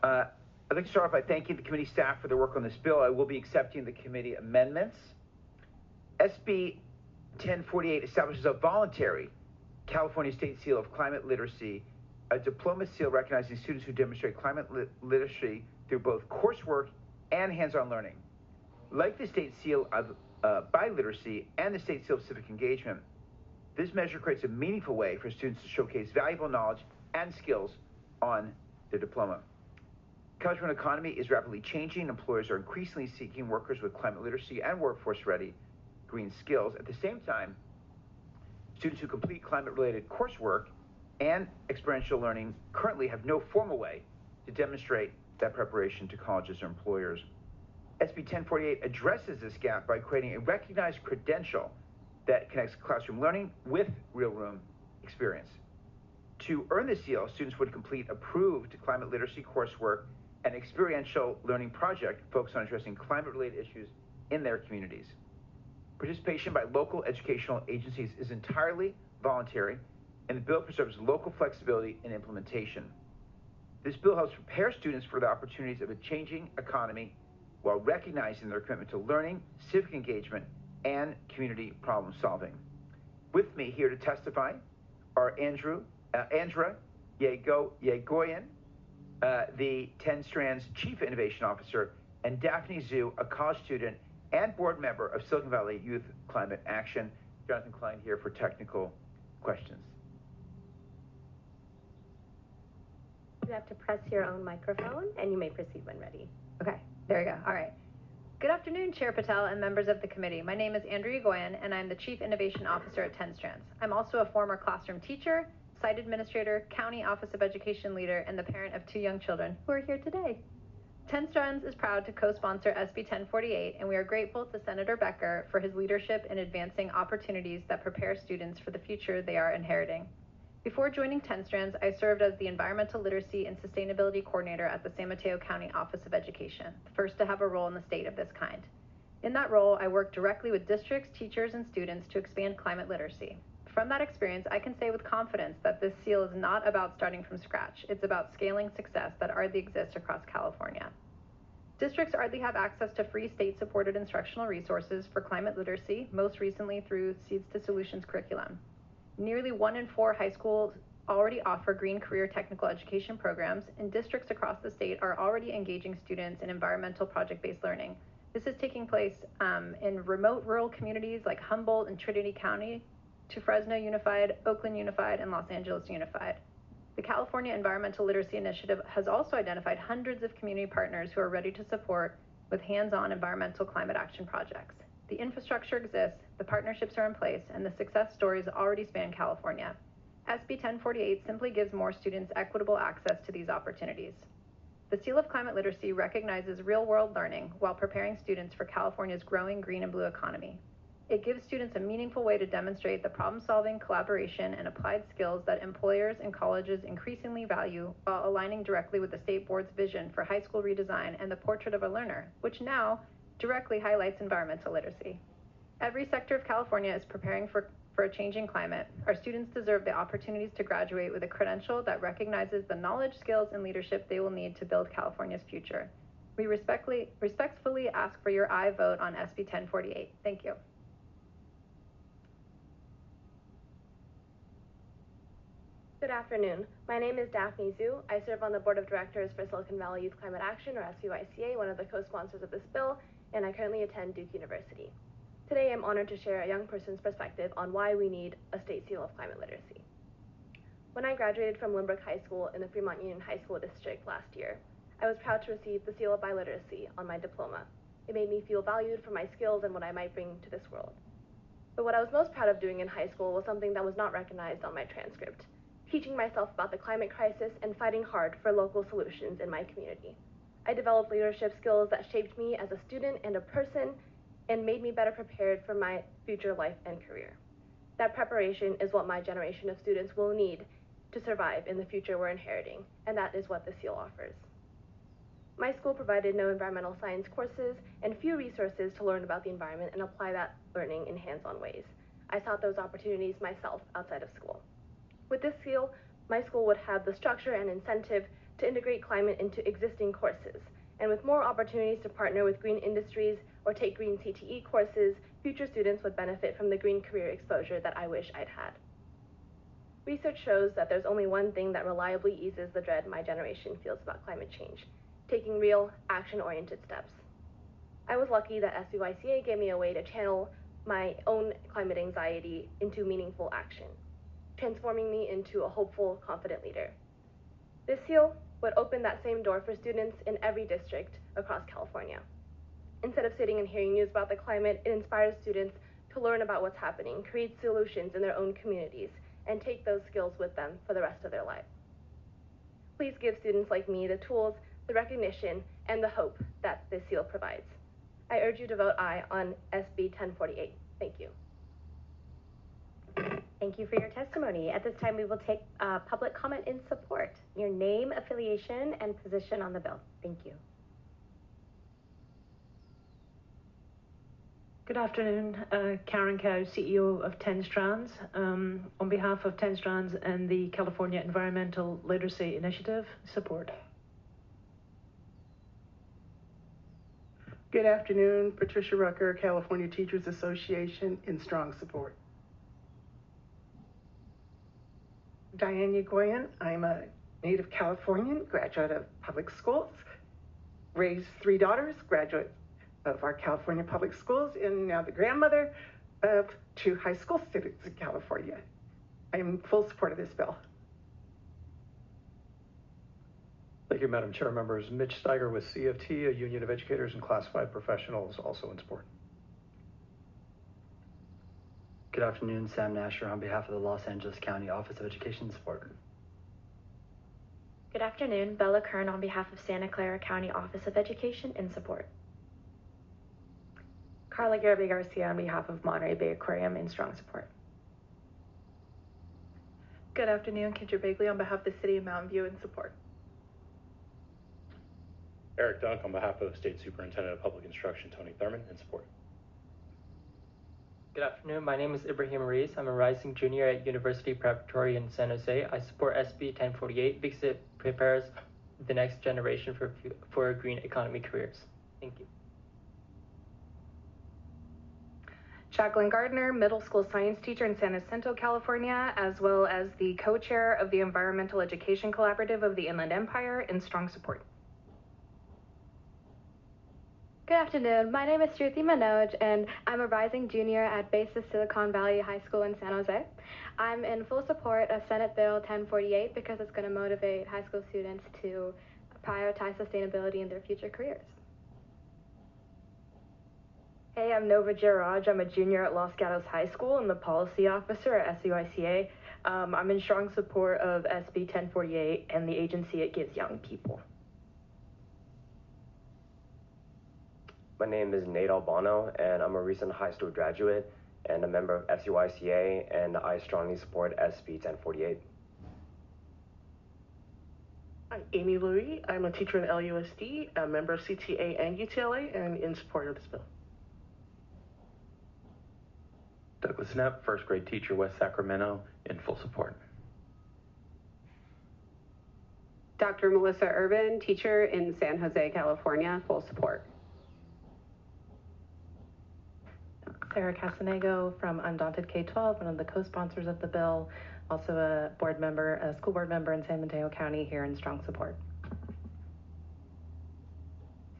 I'd like to start off by thanking the committee staff for their work on this bill. I will be accepting the committee amendments. SB 1048 establishes a voluntary California State Seal of Climate Literacy, a diploma seal recognizing students who demonstrate climate literacy through both coursework and hands-on learning. Like the State Seal of Biliteracy and the State Seal of Civic Engagement, this measure creates a meaningful way for students to showcase valuable knowledge and skills on their diploma. California economy is rapidly changing. Employers are increasingly seeking workers with climate literacy and workforce-ready green skills. At the same time, students who complete climate-related coursework and experiential learning currently have no formal way to demonstrate that preparation to colleges or employers. SB 1048 addresses this gap by creating a recognized credential that connects classroom learning with real-room experience. To earn the seal, students would complete approved climate literacy coursework and experiential learning project focused on addressing climate-related issues in their communities. Participation by local educational agencies is entirely voluntary, and the bill preserves local flexibility in implementation. This bill helps prepare students for the opportunities of a changing economy while recognizing their commitment to learning, civic engagement, and community problem solving. With me here to testify are Andra Yeghoian, the 10 Strands Chief Innovation Officer, and Daphne Zhu, a college student and board member of Silicon Valley Youth Climate Action. Jonathan Klein here for technical questions. You have to press your own microphone, and you may proceed when ready. Okay, there we go. All right. Good afternoon, Chair Patel and members of the committee. My name is Andra Yeghoian, and I'm the Chief Innovation Officer at 10 Strands. I'm also a former classroom teacher, site administrator, county office of education leader, and the parent of 2 young children who are here today. 10 Strands is proud to co-sponsor SB 1048, and we are grateful to Senator Becker for his leadership in advancing opportunities that prepare students for the future they are inheriting. Before joining 10 Strands, I served as the Environmental Literacy and Sustainability Coordinator at the San Mateo County Office of Education, the first to have a role in the state of this kind. In that role, I worked directly with districts, teachers, and students to expand climate literacy. From that experience, I can say with confidence that this seal is not about starting from scratch. It's about scaling success that already exists across California. Districts already have access to free state-supported instructional resources for climate literacy, most recently through Seeds to Solutions curriculum. Nearly 1 in 4 high schools already offer green career technical education programs, and districts across the state are already engaging students in environmental project-based learning. This is taking place in remote rural communities like Humboldt and Trinity County, to Fresno Unified, Oakland Unified, and Los Angeles Unified. The California Environmental Literacy Initiative has also identified hundreds of community partners who are ready to support with hands-on environmental climate action projects. The infrastructure exists, the partnerships are in place, and the success stories already span California. SB 1048 simply gives more students equitable access to these opportunities. The Seal of Climate Literacy recognizes real-world learning while preparing students for California's growing green and blue economy. It gives students a meaningful way to demonstrate the problem-solving, collaboration, and applied skills that employers and colleges increasingly value, while aligning directly with the state board's vision for high school redesign and the Portrait of a Learner, which now directly highlights environmental literacy. Every sector of California is preparing for a changing climate. Our students deserve the opportunities to graduate with a credential that recognizes the knowledge, skills, and leadership they will need to build California's future. We respectfully ask for your aye vote on SB 1048. Thank you. Good afternoon. My name is Daphne Zhu. I serve on the Board of Directors for Silicon Valley Youth Climate Action, or SVYCA, one of the co-sponsors of this bill, and I currently attend Duke University. Today, I'm honored to share a young person's perspective on why we need a state seal of climate literacy. When I graduated from Lynbrook High School in the Fremont Union High School District last year, I was proud to receive the seal of biliteracy on my diploma. It made me feel valued for my skills and what I might bring to this world. But what I was most proud of doing in high school was something that was not recognized on my transcript: teaching myself about the climate crisis and fighting hard for local solutions in my community. I developed leadership skills that shaped me as a student and a person and made me better prepared for my future life and career. That preparation is what my generation of students will need to survive in the future we're inheriting, and that is what the seal offers. My school provided no environmental science courses and few resources to learn about the environment and apply that learning in hands-on ways. I sought those opportunities myself outside of school. With this seal, my school would have the structure and incentive to integrate climate into existing courses. And with more opportunities to partner with green industries or take green CTE courses, future students would benefit from the green career exposure that I wish I'd had. Research shows that there's only one thing that reliably eases the dread my generation feels about climate change: taking real, action-oriented steps. I was lucky that SVYCA gave me a way to channel my own climate anxiety into meaningful action, transforming me into a hopeful, confident leader. This seal would open that same door for students in every district across California. Instead of sitting and hearing news about the climate, it inspires students to learn about what's happening, create solutions in their own communities, and take those skills with them for the rest of their life. Please give students like me the tools, the recognition, and the hope that this seal provides. I urge you to vote aye on SB 1048. Thank you. Thank you for your testimony. At this time, we will take public comment in support. Your name, affiliation, and position on the bill. Thank you. Good afternoon, Karen Cow, CEO of 10 Strands. On behalf of 10 Strands and the California Environmental Literacy Initiative, support. Good afternoon, Patricia Rucker, California Teachers Association, in strong support. Diane Yeghoian, I'm a native Californian, graduate of public schools, raised 3 daughters, graduate of our California public schools, and now the grandmother of 2 high school students in California. I am in full support of this bill. Thank you, Madam Chair. Members, Mitch Steiger with CFT, a union of educators and classified professionals, also in support. Good afternoon, Sam Nasher on behalf of the Los Angeles County Office of Education support. Good afternoon, Bella Kern on behalf of Santa Clara County Office of Education in support. Carla Garibay Garcia on behalf of Monterey Bay Aquarium in strong support. Good afternoon, Kendra Bagley on behalf of the City of Mountain View in support. Eric Dunk on behalf of State Superintendent of Public Instruction Tony Thurman in support. Good afternoon, my name is Ibrahim Reis. I'm a rising junior at University Preparatory in San Jose. I support SB 1048 because it prepares the next generation for green economy careers. Thank you. Jacqueline Gardner, middle school science teacher in San Jacinto, California, as well as the co-chair of the Environmental Education Collaborative of the Inland Empire in strong support. Good afternoon. My name is Shruti Manoj, and I'm a rising junior at Basis Silicon Valley High School in San Jose. I'm in full support of Senate Bill 1048 because it's going to motivate high school students to prioritize sustainability in their future careers. Hey, I'm Nova Jaraj. I'm a junior at Los Gatos High School and the policy officer at SVYCA. I'm in strong support of SB 1048 and the agency it gives young people. My name is Nate Albano, and I'm a recent high school graduate and a member of SVYCA, and I strongly support SB 1048. Hi, Amy Louie. I'm a teacher in LUSD, a member of CTA and UTLA, and in support of this bill. Douglas Knapp, first grade teacher, West Sacramento, in full support. Dr. Melissa Urban, teacher in San Jose, California, full support. Sarah Casanego from Undaunted K-12, one of the co-sponsors of the bill, also a board member, a school board member in San Mateo County, here in strong support.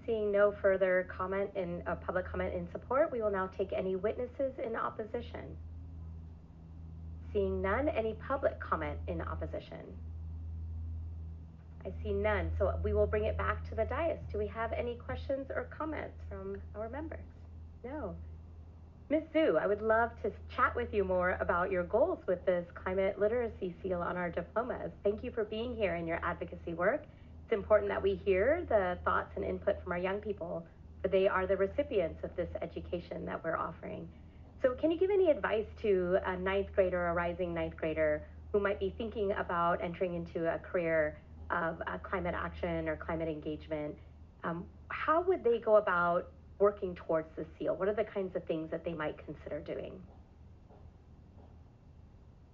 Seeing no further comment in public comment in support, we will now take any witnesses in opposition. Seeing none, any public comment in opposition? I see none, so we will bring it back to the dais. Do we have any questions or comments from our members? No. Ms. Zhu, I would love to chat with you more about your goals with this climate literacy seal on our diplomas. Thank you for being here in your advocacy work. It's important that we hear the thoughts and input from our young people, for they are the recipients of this education that we're offering. So can you give any advice to a 9th grader, a rising 9th grader, who might be thinking about entering into a career of climate action or climate engagement? How would they go about working towards the seal? What are the kinds of things that they might consider doing?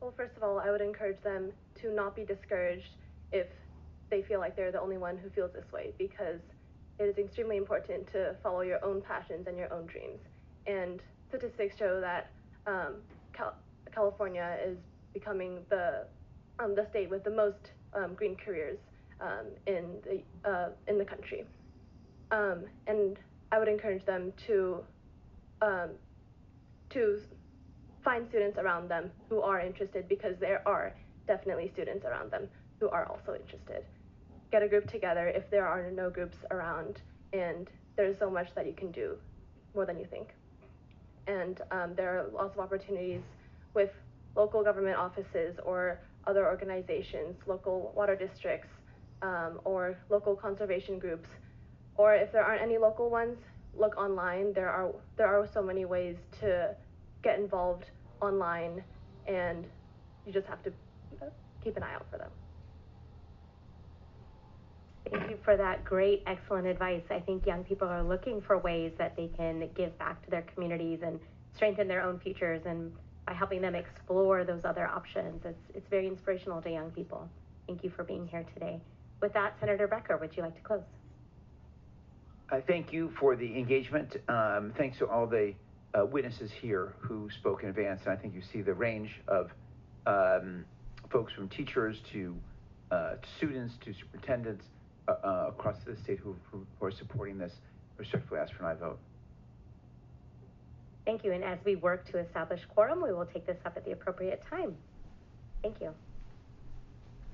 Well, first of all, I would encourage them to not be discouraged if they feel like they're the only one who feels this way, because it is extremely important to follow your own passions and your own dreams. And statistics show that California is becoming the state with the most green careers in the country. And I would encourage them to find students around them who are interested, because there are definitely students around them who are also interested. Get a group together if there are no groups around, and there's so much that you can do, more than you think. And there are lots of opportunities with local government offices or other organizations, local water districts, or local conservation groups. Or if there aren't any local ones, look online. There are so many ways to get involved online, and you just have to keep an eye out for them. Thank you for that great, excellent advice. I think young people are looking for ways that they can give back to their communities and strengthen their own futures, and by helping them explore those other options, it's very inspirational to young people. Thank you for being here today. With that, Senator Becker, would you like to close? Thank you for the engagement. Thanks to all the witnesses here who spoke in advance, and I think you see the range of folks from teachers to students to superintendents across the state who are supporting this. Respectfully ask for an aye vote. Thank you, and as we work to establish quorum, we will take this up at the appropriate time. Thank you.